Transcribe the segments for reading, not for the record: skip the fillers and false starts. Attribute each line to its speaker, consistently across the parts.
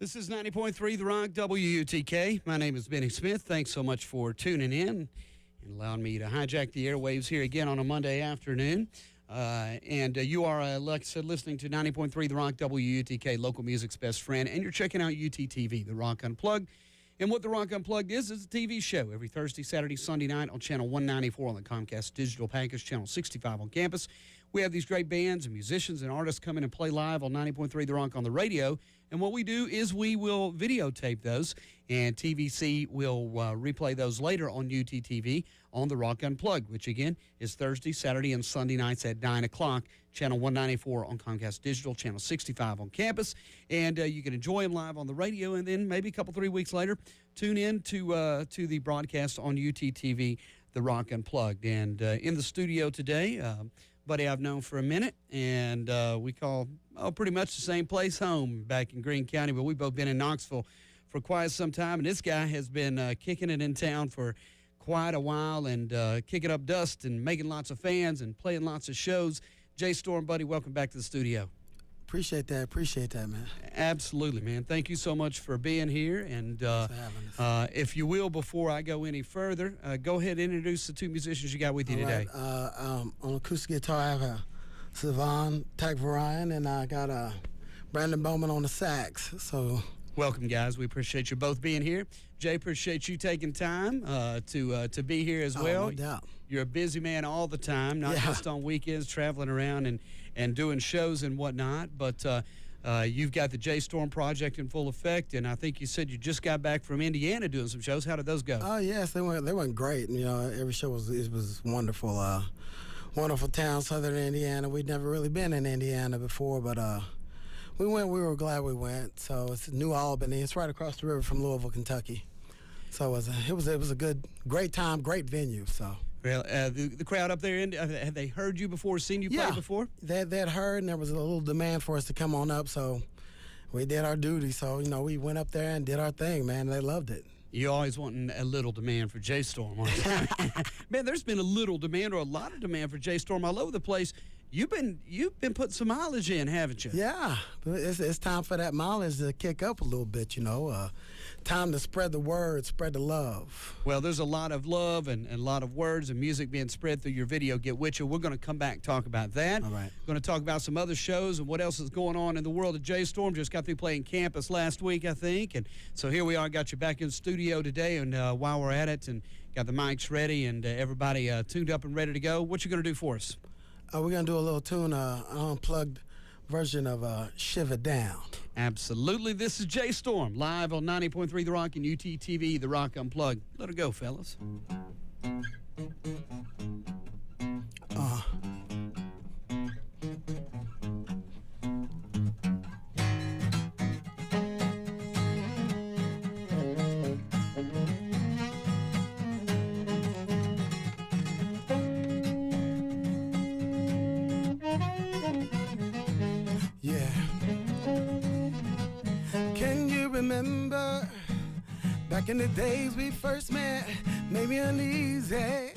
Speaker 1: This is 90.3 The Rock, WUTK. My name is Benny Smith. Thanks so much for tuning in and allowing me to hijack the airwaves here again on a Monday afternoon. You are, like I said, listening to 90.3 The Rock, WUTK, local music's best friend, and you're checking out UTTV, The Rock Unplugged. And what The Rock Unplugged is a TV show every Thursday, Saturday, Sunday night on Channel 194 on the Comcast Digital Package, Channel 65 on campus. We have these great bands and musicians and artists come in and play live on 90.3 The Rock on the radio. And what we do is we will videotape those, and TVC will replay those later on UTTV on The Rock Unplugged, which, again, is Thursday, Saturday, and Sunday nights at 9 o'clock, Channel 194 on Comcast Digital, Channel 65 on campus. And you can enjoy them live on the radio, and then maybe a couple, 3 weeks later, tune in to the broadcast on UTTV, The Rock Unplugged. And in the studio today, buddy I've known for a minute, and we call pretty much the same place home back in Greene County, but we've both been in Knoxville for quite some time, and this guy has been kicking it in town for quite a while and kicking up dust and making lots of fans and playing lots of shows. Jaystorm, buddy, welcome back to the studio.
Speaker 2: Appreciate that, man.
Speaker 1: Absolutely, man. Thank you so much for being here. And if you will, before I go any further, go ahead and introduce the two musicians you got with you today.
Speaker 2: On acoustic guitar, I have Sivan Takvarayan, and I got Brandon Bowman on the sax. So,
Speaker 1: welcome, guys. We appreciate you both being here. Jay, appreciate you taking time to be here as well.
Speaker 2: No doubt.
Speaker 1: You're a busy man all the time, not just on weekends, traveling around and doing shows and whatnot. But you've got the Jaystorm project in full effect, and I think you said you just got back from Indiana doing some shows. How did those go?
Speaker 2: Oh yes, they went great. You know, every show was wonderful. Wonderful town, Southern Indiana. We'd never really been in Indiana before, but we went. We were glad we went. So it's New Albany. It's right across the river from Louisville, Kentucky. So it was a great time, great venue. So.
Speaker 1: Well, the crowd up there, have they heard you before, seen you play before?
Speaker 2: They had heard, and there was a little demand for us to come on up, so we did our duty. So, you know, we went up there and did our thing, man. They loved it.
Speaker 1: You always wanting a little demand for Jaystorm. Man, there's been a little demand or a lot of demand for Jaystorm all over the place. You've been putting some mileage in, haven't you?
Speaker 2: Yeah, it's time for that mileage to kick up a little bit, you know. Time to spread the word, spread the love.
Speaker 1: Well, there's a lot of love and a lot of words and music being spread through your video, Get With You. We're going to come back and talk about that.
Speaker 2: All right.
Speaker 1: We're going to talk about some other shows and what else is going on in the world of Jaystorm. Just got through playing campus last week, I think. And so here we are, got you back in the studio today. And while we're at it, and got the mics ready and everybody tuned up and ready to go, what you going to do for us?
Speaker 2: We're going to do a little tune, an unplugged version of Shiver Down.
Speaker 1: Absolutely. This is Jaystorm, live on 90.3 The Rock and UTTV, The Rock Unplugged. Let her go, fellas.
Speaker 2: Remember back in the days we first met, made me uneasy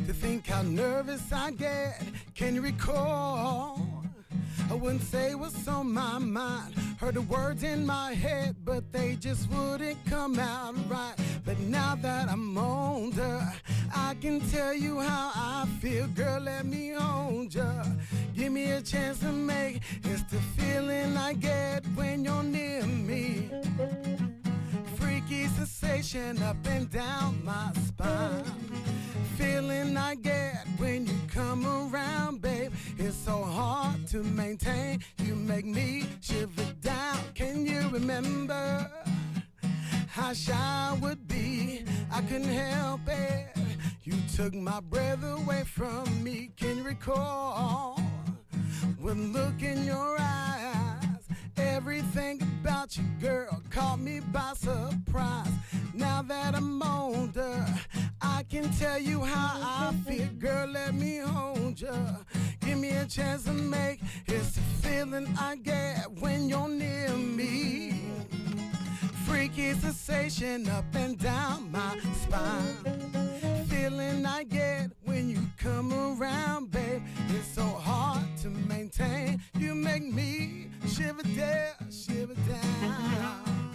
Speaker 2: to think how nervous I get. Can you recall? I wouldn't say what's on my mind, heard the words in my head, but they just wouldn't come out right. But now that I'm older, I can tell you how I feel. Girl, let me hold ya. Give me a chance to make it's the feeling I get when you're near me. Freaky sensation up and down my spine. Feeling I get when you come around, babe. It's so hard to maintain. You make me shiver down. Can you remember how shy I would be? I couldn't help it. You took my breath away from me. Can you recall? One look in your eyes, everything about you, girl, caught me by surprise. Now that I'm older, I can tell you how I feel. Girl, let me hold ya. Give me a chance to make it's the feeling I get when you're near me. Freaky sensation up and down my spine. Feeling I get when you come around, babe. It's so hard to maintain. You make me shiver down, shiver down.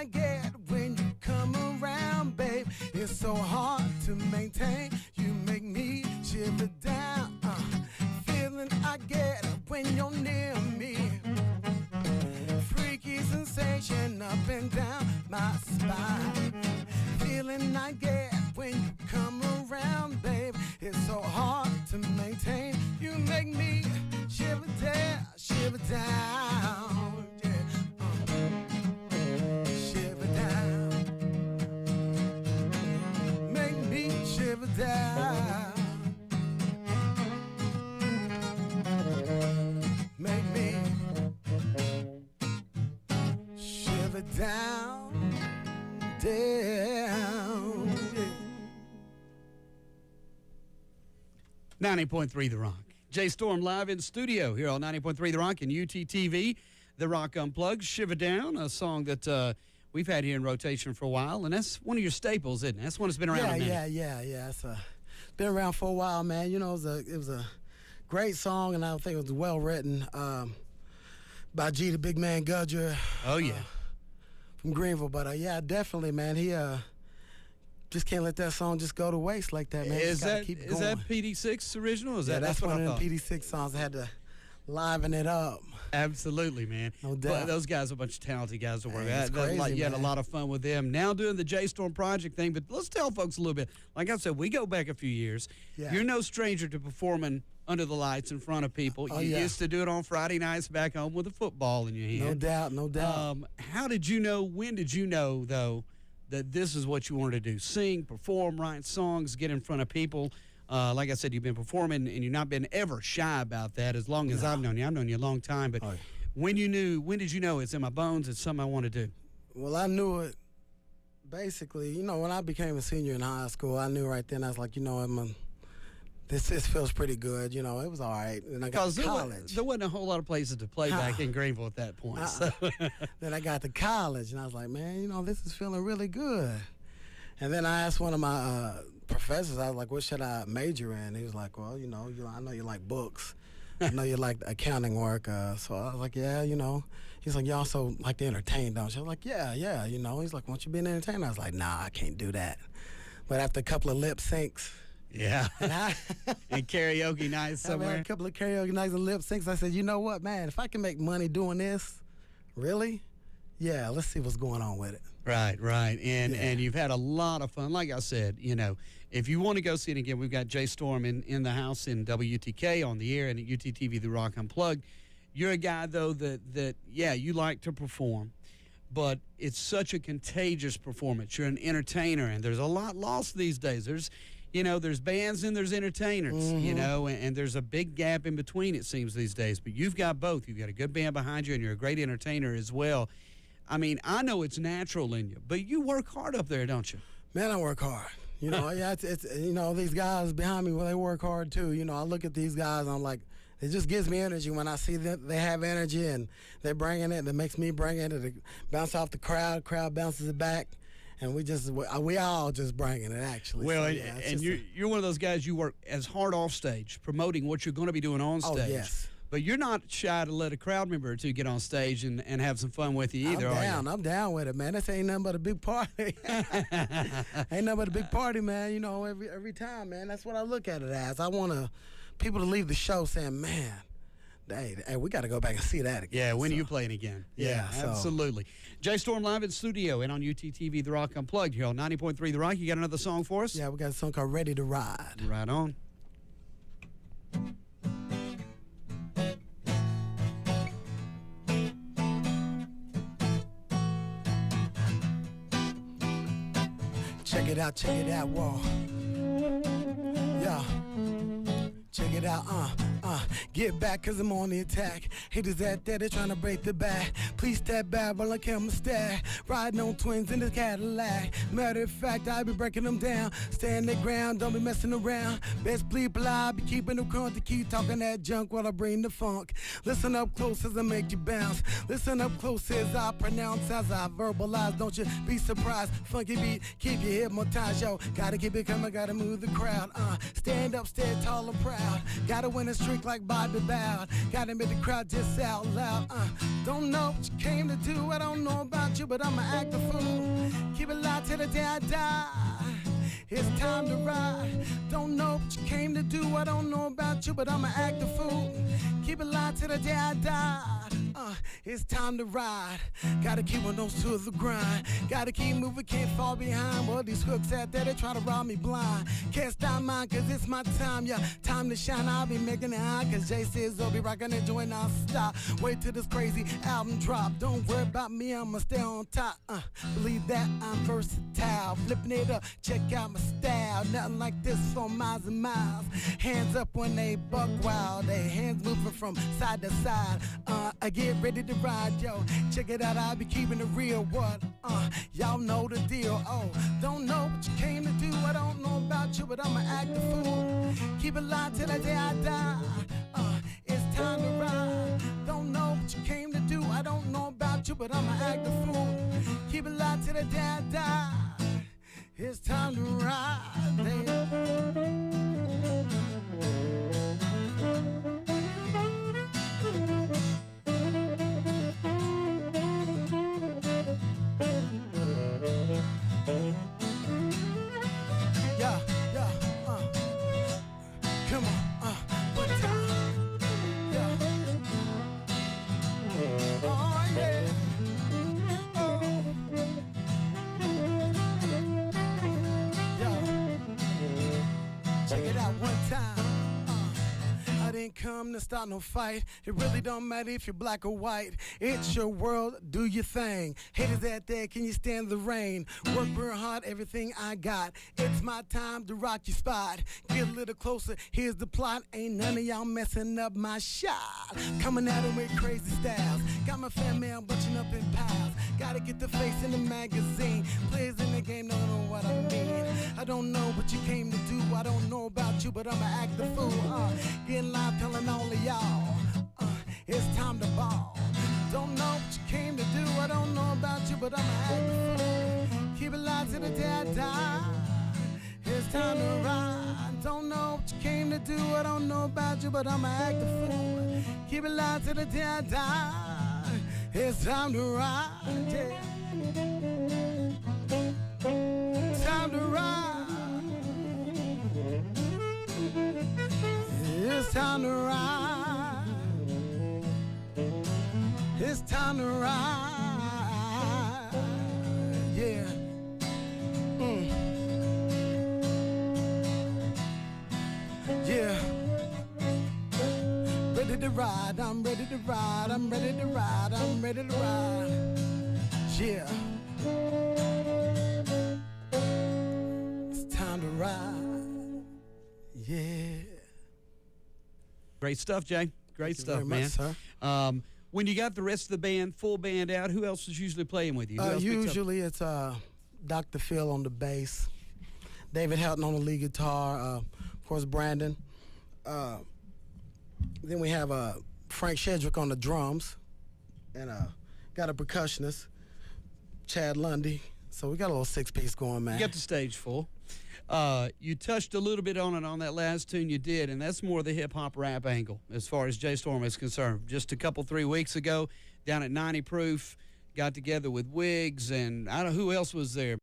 Speaker 2: I get when you come around, babe. It's so hard to maintain. You make me shiver down. Feeling I get when you're near me. Freaky sensation up and down my spine. Feeling I get when you come around, babe. It's so hard to maintain. You make me shiver down, shiver down. Yeah. Shiver down. Make me shiver down. Make me shiver down, down. Yeah.
Speaker 1: 90.3 The Rock. Jaystorm live in studio here on 90.3 The Rock and UTTV. The Rock Unplugged, Shiver Down, a song that we've had here in rotation for a while, and that's one of your staples, isn't it? That's one that's been around a minute.
Speaker 2: Yeah. It's been around for a while, man. You know, it was a great song, and I think it was well written by G, the Big Man Gudger.
Speaker 1: Oh, yeah.
Speaker 2: From Greenville. But, yeah, definitely, man, he just can't let that song just go to waste like that, man.
Speaker 1: Is that PD6 original?
Speaker 2: That's
Speaker 1: what
Speaker 2: one
Speaker 1: I
Speaker 2: of
Speaker 1: thought.
Speaker 2: them PD6 songs. I had to liven it up.
Speaker 1: Absolutely, man.
Speaker 2: No doubt.
Speaker 1: But those guys are a bunch of talented guys to work
Speaker 2: Man,
Speaker 1: with.
Speaker 2: it's crazy,
Speaker 1: You had a
Speaker 2: man.
Speaker 1: lot of fun with them. Now doing the Jaystorm project thing, but let's tell folks a little bit. Like I said, we go back a few years.
Speaker 2: Yeah.
Speaker 1: You're no stranger to performing under the lights in front of people.
Speaker 2: Oh,
Speaker 1: You
Speaker 2: yeah.
Speaker 1: used to do it on Friday nights back home with a football in your hand.
Speaker 2: No doubt.
Speaker 1: How did you know, when did you know, though, that this is what you wanted to do? Sing, perform, write songs, get in front of people. Like I said, you've been performing, and you've not been ever shy about that as long as I've known you. I've known you a long time. But
Speaker 2: Oh, yeah.
Speaker 1: when did you know it's in my bones, it's something I want to do?
Speaker 2: Well, I knew it basically, you know, when I became a senior in high school, I knew right then, I was like, you know, this feels pretty good. You know, it was all right. And I got to college.
Speaker 1: There wasn't a whole lot of places to play back in Greenville at that point. So.
Speaker 2: Then I got to college, and I was like, man, you know, this is feeling really good. And then I asked one of my professors, I was like, what should I major in? He was like, well, you know, I know you like books. I know you like accounting work. So I was like, yeah, you know. He's like, you also like to entertain, don't you? I was like, yeah, you know. He's like, won't you be an entertainer? I was like, nah, I can't do that. But after a couple of lip syncs,
Speaker 1: Yeah. And karaoke nights
Speaker 2: I had
Speaker 1: somewhere.
Speaker 2: a couple of karaoke nights and lip syncs. I said, you know what, man? If I can make money doing this, really? Yeah, let's see what's going on with it.
Speaker 1: Right. And you've had a lot of fun. Like I said, you know, if you want to go see it again, we've got Jaystorm in the house in WTK on the air and at UTTV The Rock Unplugged. You're a guy, though, that you like to perform, but it's such a contagious performance. You're an entertainer, and there's a lot lost these days. There's bands and there's entertainers, you know, and there's a big gap in between, it seems, these days. But you've got both. You've got a good band behind you, and you're a great entertainer as well. I mean, I know it's natural in you, but you work hard up there, don't you?
Speaker 2: Man, I work hard. You know, it's you know, these guys behind me, well, they work hard too. You know, I look at these guys, and I'm like, it just gives me energy when I see that they have energy and they're bringing it. And it makes me bring it. It bounce off the crowd bounces it back. And we all just bringing it, actually.
Speaker 1: Well,
Speaker 2: so, yeah,
Speaker 1: and you're one of those guys, you work as hard off stage, promoting what you're going to be doing on stage.
Speaker 2: Oh, yes.
Speaker 1: But you're not shy to let a crowd member or two get on stage and have some fun with you either, are you?
Speaker 2: I'm down with it, man. This ain't nothing but a big party. Ain't nothing but a big party, man. You know, every time, man. That's what I look at it as. I want people to leave the show saying, man, hey, we got to go back and see that again.
Speaker 1: Yeah, when are you playing again?
Speaker 2: Yeah, so.
Speaker 1: Absolutely. Jaystorm live in studio and on UTTV The Rock Unplugged here on 90.3 The Rock. You got another song for us?
Speaker 2: Yeah, we got a song called Ready to Ride.
Speaker 1: Right on.
Speaker 2: Check it out, whoa. Yeah. Check it out, get back, cause I'm on the attack. Haters at that, they're trying to break the back. Please step back, but like I'm a stack. Riding on twins in the Cadillac. Matter of fact, I be breaking them down. Stand their ground, don't be messing around. Best bleep alive, be keeping them current to keep talking that junk while I bring the funk. Listen up close as I make you bounce. Listen up close as I pronounce, as I verbalize. Don't you be surprised. Funky beat, keep you hypnotized, yo. Gotta keep it coming, gotta move the crowd. Stand up, stand tall and proud. Gotta win the street. freak like Bobby Bowd. Gotta make the crowd just out loud. Don't know what you came to do. I don't know about you, but I'ma act a fool. Keep it loud till the day I die. It's time to ride. Don't know what you came to do. I don't know about you, but I'ma act a fool. Keep it loud till the day I die. It's time to ride. Gotta keep on those to the grind. Gotta keep moving, can't fall behind. Well, these hooks out there, they try to rob me blind. Can't stop mine, cause it's my time, yeah. Time to shine, I'll be making it high. Cause Jay says I'll be rocking it, join non stop. Wait till this crazy album drop. Don't worry about me, I'ma stay on top. Believe that I'm versatile. Flipping it up, check out my style. Nothing like this for miles and miles. Hands up when they buck wild. They hands moving from side to side. I get ready to ride, yo. Check it out, I'll be keeping it real. What? Y'all know the deal. Oh, don't know what you came to do. I don't know about you, but I'ma act a fool. Keep it loud till the day I die. It's time to ride. Don't know what you came to do. I don't know about you, but I'ma act a fool. Keep it loud till the day I die. It's time to ride, baby. Come on, one time, yeah. Oh, yeah. Oh. Yeah. Check it out one time. I didn't come to start no fight. It really don't matter if you're black or white. It's your world, do your thing. Haters out there, can you stand the rain? Work real hard, everything I got. It's my time to rock your spot. Get a little closer, here's the plot. Ain't none of y'all messing up my shot. Coming at 'em with crazy styles. Got my fan mail bunching up in piles. Gotta get the face in the magazine. Players in the game don't know what I mean. I don't know what you came to do. I don't know about you, but I'ma act the fool. Getting live telling all of y'all. It's time to ball. Don't know what you came to do. I don't know about you, but I'ma act the fool. Keep it live till the day I die. It's time to ride. Don't know what you came to do. I don't know about you, but I'ma act the fool. Keep it live till the day I die. It's time to ride. Yeah. Time to ride. It's time to ride. It's time to ride. Yeah. Yeah. Ready to ride. I'm ready to ride. I'm ready to ride. I'm ready to ride. Yeah. It's time to ride. Yeah.
Speaker 1: Great stuff, Jay. Great stuff,
Speaker 2: very
Speaker 1: man.
Speaker 2: much, sir.
Speaker 1: When you got the rest of the band, full band out, who else is usually playing with you? Who else picks up?
Speaker 2: Usually it's Dr. Phil on the bass, David Helton on the lead guitar, of course Brandon. Then we have Frank Shedrick on the drums, and got a percussionist, Chad Lundy. So we got a little six-piece going, man.
Speaker 1: You got the stage full. You touched a little bit on it on that last tune you did, and that's more the hip-hop rap angle as far as Jaystorm is concerned. Just a couple, 3 weeks ago, down at 90 Proof, got together with Wiggs, and I don't know who else was there.